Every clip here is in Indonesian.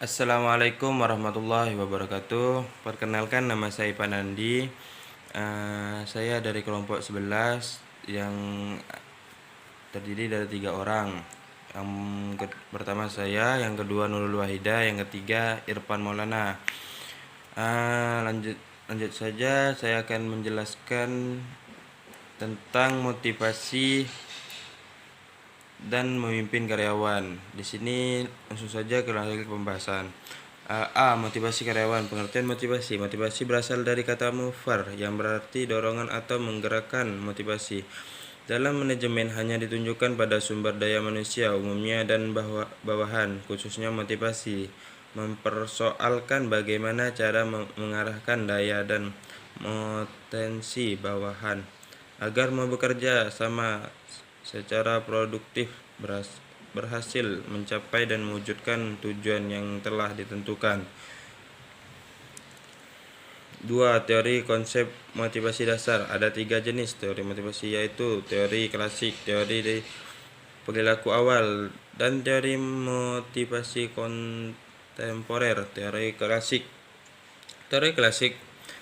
Assalamualaikum warahmatullahi wabarakatuh. Perkenalkan, nama saya Panandi. Saya dari kelompok 11 yang terdiri dari 3 orang. Yang pertama saya, yang kedua Nurul Wahida, yang ketiga Irfan Maulana. Lanjut saja, saya akan menjelaskan tentang motivasi dan memimpin karyawan. Di sini langsung saja ke pembahasan. Motivasi karyawan. Pengertian motivasi. Motivasi berasal dari kata mover yang berarti dorongan atau menggerakkan. Motivasi dalam manajemen hanya ditunjukkan pada sumber daya manusia umumnya dan bawahan, khususnya motivasi mempersoalkan bagaimana cara mengarahkan daya dan potensi bawahan agar mau bekerja sama secara produktif, berhasil mencapai dan mewujudkan tujuan yang telah ditentukan. 2. Teori konsep motivasi dasar. Ada 3 jenis teori motivasi, yaitu teori klasik, teori perilaku awal, dan teori motivasi kontemporer. Teori klasik. Teori klasik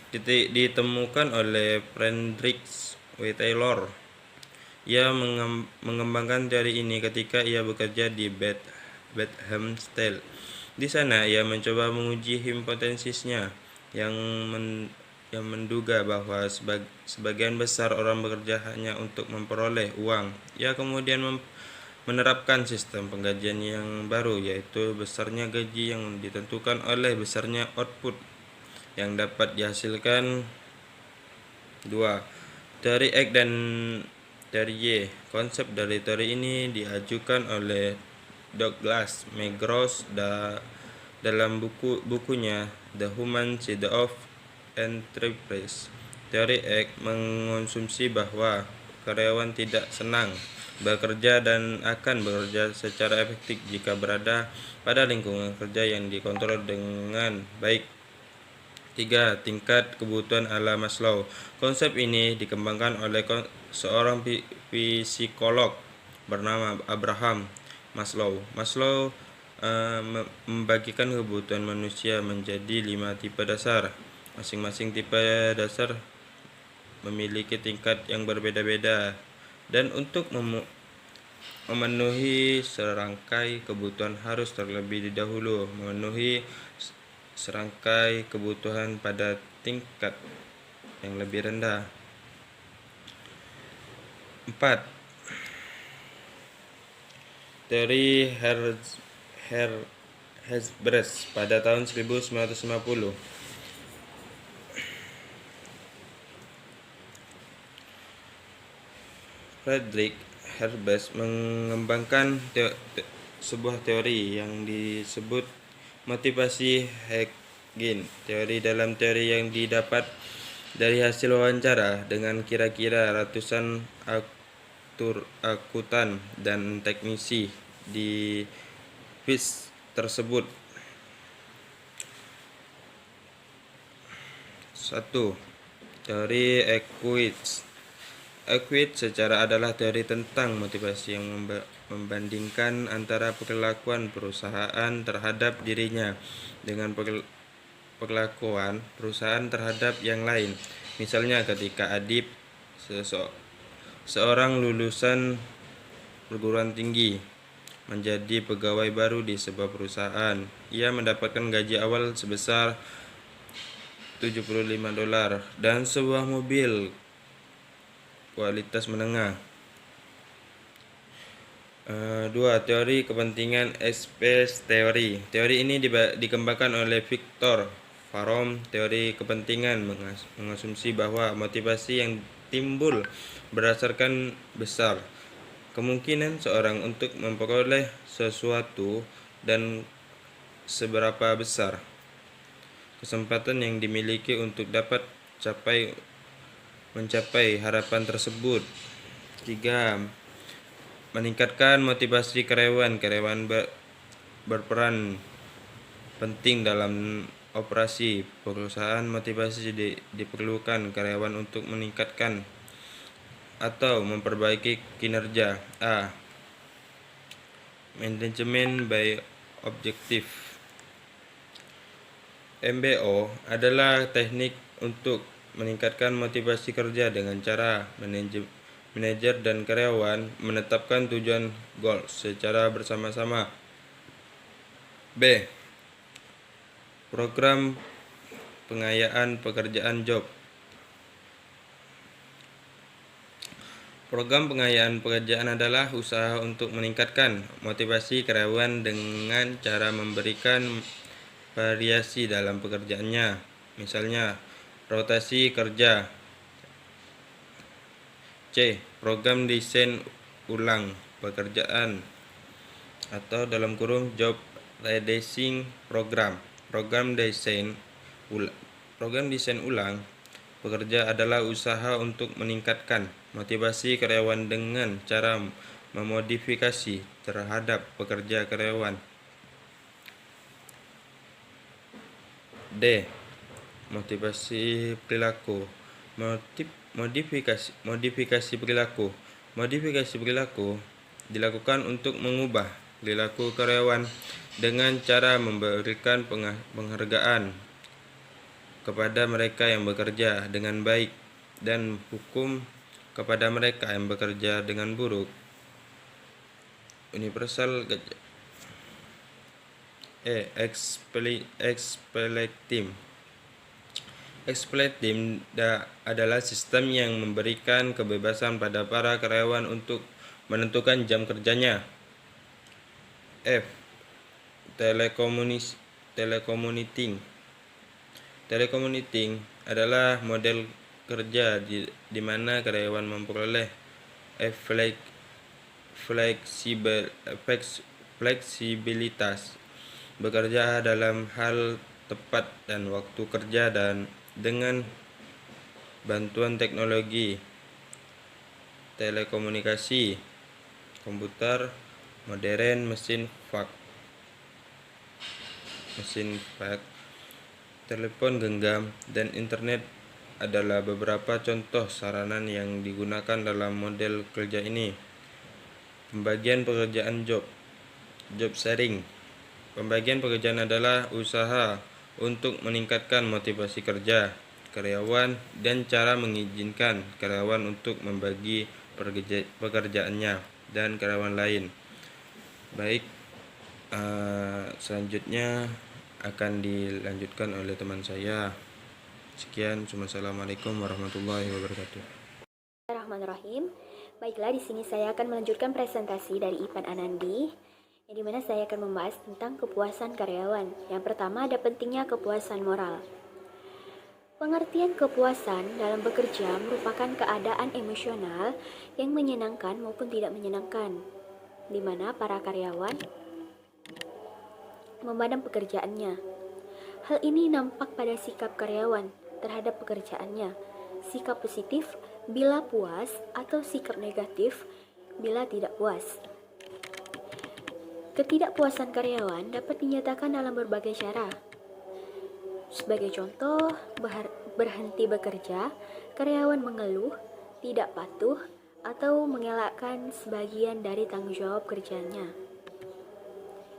ditemukan oleh Friedrich W. Taylor. Ia mengembangkan teori ini ketika ia bekerja di Bethlehem Steel. Di sana ia mencoba menguji hipotesisnya yang menduga bahwa sebagian besar orang bekerja hanya untuk memperoleh uang. Ia kemudian menerapkan sistem penggajian yang baru, yaitu besarnya gaji yang ditentukan oleh besarnya output yang dapat dihasilkan. 2. Teori X dan teori Y. Konsep dari teori ini diajukan oleh Douglas McGrath dalam bukunya The Human Side of Enterprise. Teori X mengonsumsi bahwa karyawan tidak senang bekerja dan akan bekerja secara efektif jika berada pada lingkungan kerja yang dikontrol dengan baik. 3. Tingkat kebutuhan ala Maslow. Konsep ini dikembangkan oleh seorang psikolog bernama Abraham Maslow. Maslow membagikan kebutuhan manusia menjadi 5 tipe dasar. Masing-masing tipe dasar memiliki tingkat yang berbeda-beda, dan untuk memenuhi serangkai kebutuhan harus terlebih dahulu memenuhi serangkai kebutuhan pada tingkat yang lebih rendah. 4. Teori Herzberg pada tahun 1950. Friedrich Herzberg mengembangkan sebuah teori yang disebut motivasi Hegel. Teori dalam teori yang didapat dari hasil wawancara dengan kira-kira ratusan akuntan dan teknisi di BIS tersebut. 1. Teori Equid secara adalah teori tentang motivasi yang membandingkan antara perlakuan perusahaan terhadap dirinya dengan perlakuan perusahaan terhadap yang lain. Misalnya ketika Adib, seorang lulusan perguruan tinggi, menjadi pegawai baru di sebuah perusahaan. Ia mendapatkan gaji awal sebesar $75 dan sebuah mobil kualitas menengah. 2. Teori kepentingan space theory. Teori ini dikembangkan oleh Victor Fromm. Teori kepentingan mengasumsi bahwa motivasi yang timbul berdasarkan besar kemungkinan seorang untuk memperoleh sesuatu dan seberapa besar kesempatan yang dimiliki untuk dapat mencapai harapan tersebut. 3. Meningkatkan motivasi karyawan. Karyawan berperan penting dalam operasi perusahaan. Motivasi diperlukan karyawan untuk meningkatkan atau memperbaiki kinerja. A. Management by objective. MBO adalah teknik untuk meningkatkan motivasi kerja dengan cara manajer dan karyawan menetapkan tujuan goal secara bersama-sama. B. Program pengayaan pekerjaan job. Program pengayaan pekerjaan adalah usaha untuk meningkatkan motivasi karyawan dengan cara memberikan variasi dalam pekerjaannya. Misalnya, rotasi kerja. C. Program desain ulang pekerjaan atau dalam kurung job redesign program. Program desain ulang pekerja adalah usaha untuk meningkatkan motivasi karyawan dengan cara memodifikasi terhadap pekerja karyawan. D. Motivasi perilaku. Modifikasi perilaku. Modifikasi perilaku dilakukan untuk mengubah perilaku karyawan dengan cara memberikan penghargaan kepada mereka yang bekerja dengan baik dan hukum kepada mereka yang bekerja dengan buruk. Universal Exploiting adalah sistem yang memberikan kebebasan pada para karyawan untuk menentukan jam kerjanya. F. Telecommuting adalah model kerja di mana karyawan memperoleh fleksibilitas bekerja dalam hal tepat dan waktu kerja dan dengan bantuan teknologi telekomunikasi, komputer modern, mesin fax, telepon genggam, dan internet adalah beberapa contoh sarana yang digunakan dalam model kerja ini. Pembagian pekerjaan job sharing. Pembagian pekerjaan adalah usaha untuk meningkatkan motivasi kerja karyawan dan cara mengizinkan karyawan untuk membagi pekerjaannya dan karyawan lain. Baik, selanjutnya akan dilanjutkan oleh teman saya. Sekian, Assalamualaikum warahmatullahi wabarakatuh. Bismillahirrahmanirrahim. Baiklah, di sini saya akan melanjutkan presentasi dari Ipan Anandi, yang dimana saya akan membahas tentang kepuasan karyawan. Yang pertama ada pentingnya kepuasan moral. Pengertian kepuasan dalam bekerja merupakan keadaan emosional yang menyenangkan maupun tidak menyenangkan, di mana para karyawan memandang pekerjaannya. Hal ini nampak pada sikap karyawan terhadap pekerjaannya, sikap positif bila puas atau sikap negatif bila tidak puas. Ketidakpuasan karyawan dapat dinyatakan dalam berbagai cara. Sebagai contoh, berhenti bekerja, karyawan mengeluh, tidak patuh, atau mengelakkan sebagian dari tanggung jawab kerjanya.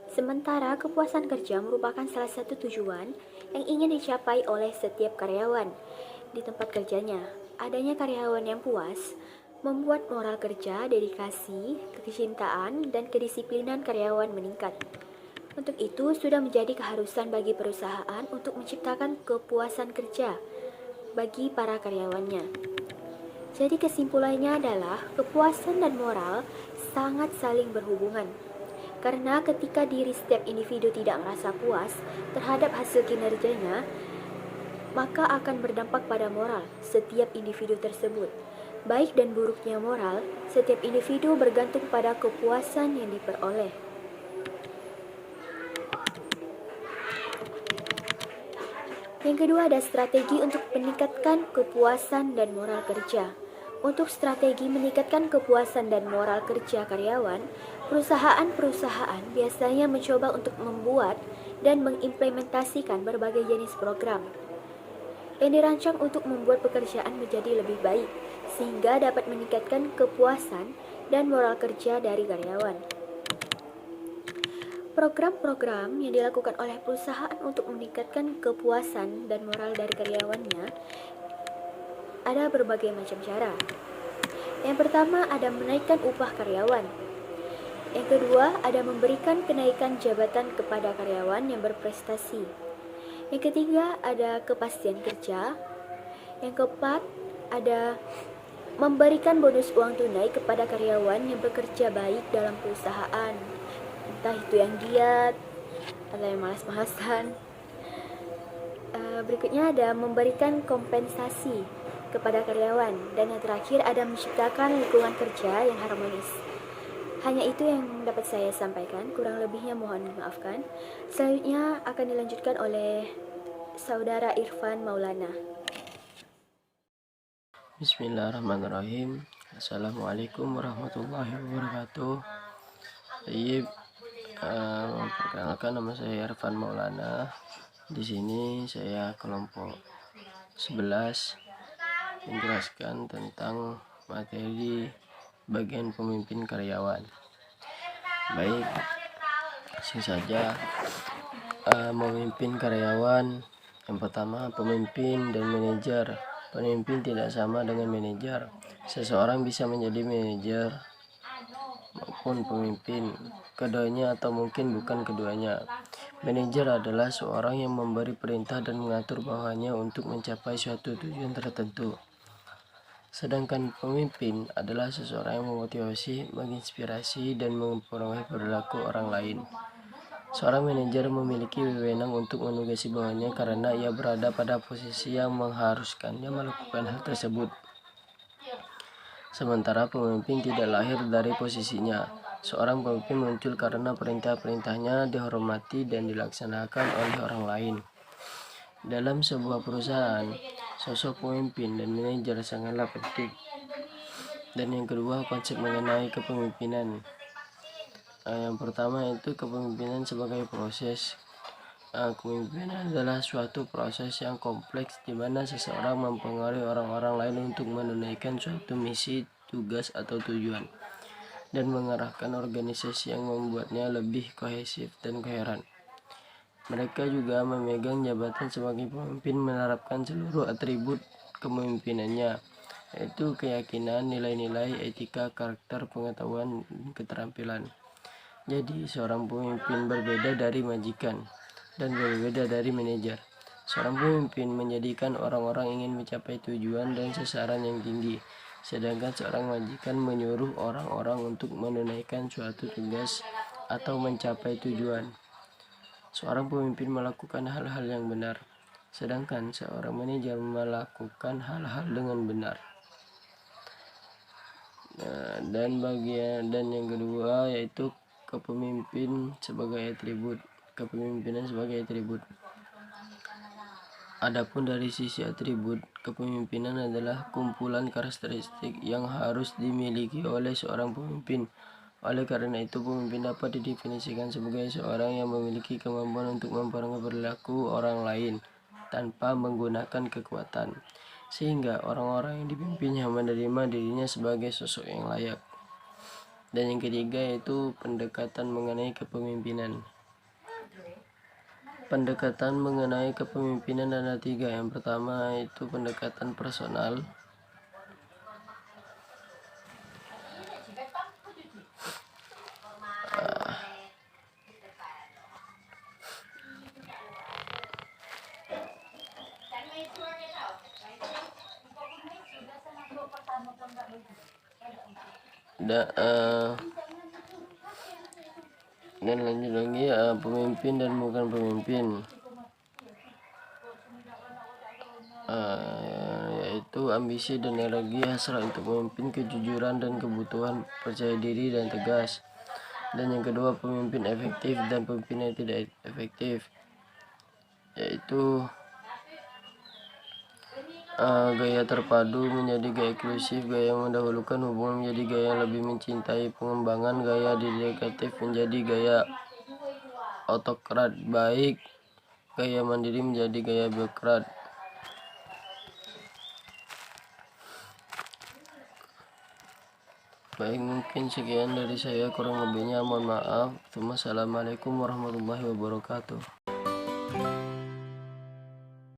Sementara kepuasan kerja merupakan salah satu tujuan yang ingin dicapai oleh setiap karyawan di tempat kerjanya. Adanya karyawan yang puas membuat moral kerja, dedikasi, kecintaan, dan kedisiplinan karyawan meningkat. Untuk itu, sudah menjadi keharusan bagi perusahaan untuk menciptakan kepuasan kerja bagi para karyawannya. Jadi kesimpulannya adalah kepuasan dan moral sangat saling berhubungan. Karena ketika diri setiap individu tidak merasa puas terhadap hasil kinerjanya, maka akan berdampak pada moral setiap individu tersebut. Baik dan buruknya moral setiap individu bergantung pada kepuasan yang diperoleh. Yang kedua ada strategi untuk meningkatkan kepuasan dan moral kerja. Untuk strategi meningkatkan kepuasan dan moral kerja karyawan, perusahaan-perusahaan biasanya mencoba untuk membuat dan mengimplementasikan berbagai jenis program yang dirancang untuk membuat pekerjaan menjadi lebih baik, sehingga dapat meningkatkan kepuasan dan moral kerja dari karyawan. Program-program yang dilakukan oleh perusahaan untuk meningkatkan kepuasan dan moral dari karyawannya ada berbagai macam cara. Yang pertama ada menaikkan upah karyawan. Yang kedua ada memberikan kenaikan jabatan kepada karyawan yang berprestasi. Yang ketiga ada kepastian kerja. Yang keempat ada memberikan bonus uang tunai kepada karyawan yang bekerja baik dalam perusahaan, entah itu yang giat atau yang malas-malasan. Berikutnya ada memberikan kompensasi kepada karyawan, dan yang terakhir ada menciptakan lingkungan kerja yang harmonis. Hanya itu yang dapat saya sampaikan, kurang lebihnya mohon dimaafkan. Selanjutnya akan dilanjutkan oleh Saudara Irfan Maulana. Bismillahirrahmanirrahim. Assalamualaikum warahmatullahi wabarakatuh. Perkenalkan, nama saya Irfan Maulana. Di sini saya kelompok 11 menjelaskan tentang materi bagian pemimpin karyawan. Baik, langsung saja. Memimpin karyawan, yang pertama pemimpin dan manajer. Pemimpin tidak sama dengan manajer. Seseorang bisa menjadi manajer maupun pemimpin, keduanya atau mungkin bukan keduanya. Manajer adalah seorang yang memberi perintah dan mengatur bawahannya untuk mencapai suatu tujuan tertentu. Sedangkan pemimpin adalah seseorang yang memotivasi, menginspirasi, dan mempengaruhi perilaku orang lain. Seorang manajer memiliki wewenang untuk menugasi bawahannya karena ia berada pada posisi yang mengharuskannya melakukan hal tersebut. Sementara pemimpin tidak lahir dari posisinya. Seorang pemimpin muncul karena perintah-perintahnya dihormati dan dilaksanakan oleh orang lain. Dalam sebuah perusahaan, sosok pemimpin dan manajer sangatlah penting. Dan yang kedua, konsep mengenai kepemimpinan. Yang pertama itu kepemimpinan sebagai proses. Kepemimpinan adalah suatu proses yang kompleks di mana seseorang mempengaruhi orang-orang lain untuk menunaikan suatu misi, tugas, atau tujuan, dan mengarahkan organisasi yang membuatnya lebih kohesif dan koheran. Mereka juga memegang jabatan sebagai pemimpin menerapkan seluruh atribut kepemimpinannya, yaitu keyakinan, nilai-nilai, etika, karakter, pengetahuan, dan keterampilan. Jadi, seorang pemimpin berbeda dari majikan dan berbeda dari manajer. Seorang pemimpin menjadikan orang-orang ingin mencapai tujuan dan sasaran yang tinggi, sedangkan seorang majikan menyuruh orang-orang untuk menunaikan suatu tugas atau mencapai tujuan. Seorang pemimpin melakukan hal-hal yang benar, sedangkan seorang manajer melakukan hal-hal dengan benar. Dan yang kedua yaitu kepemimpinan sebagai atribut. Kepemimpinan sebagai atribut. Adapun dari sisi atribut, kepemimpinan adalah kumpulan karakteristik yang harus dimiliki oleh seorang pemimpin. Oleh karena itu, pemimpin dapat didefinisikan sebagai seorang yang memiliki kemampuan untuk mempengaruhi perilaku orang lain tanpa menggunakan kekuatan, sehingga orang-orang yang dipimpinnya menerima dirinya sebagai sosok yang layak. Dan yang ketiga yaitu pendekatan mengenai kepemimpinan. Pendekatan mengenai kepemimpinan ada 3. Yang pertama itu pendekatan personal. Dan lanjut lagi pemimpin dan bukan pemimpin, yaitu ambisi dan energi, hasrat untuk memimpin, kejujuran dan kebutuhan percaya diri dan tegas. Dan yang kedua, pemimpin efektif dan pemimpin yang tidak efektif, yaitu gaya terpadu menjadi gaya eksklusif, gaya mendahulukan hubungan menjadi gaya yang lebih mencintai pengembangan, gaya dedikatif menjadi gaya autokrat baik, gaya mandiri menjadi gaya birokrat. Baik, mungkin sekian dari saya, kurang lebihnya mohon maaf. Wassalamualaikum warahmatullahi wabarakatuh.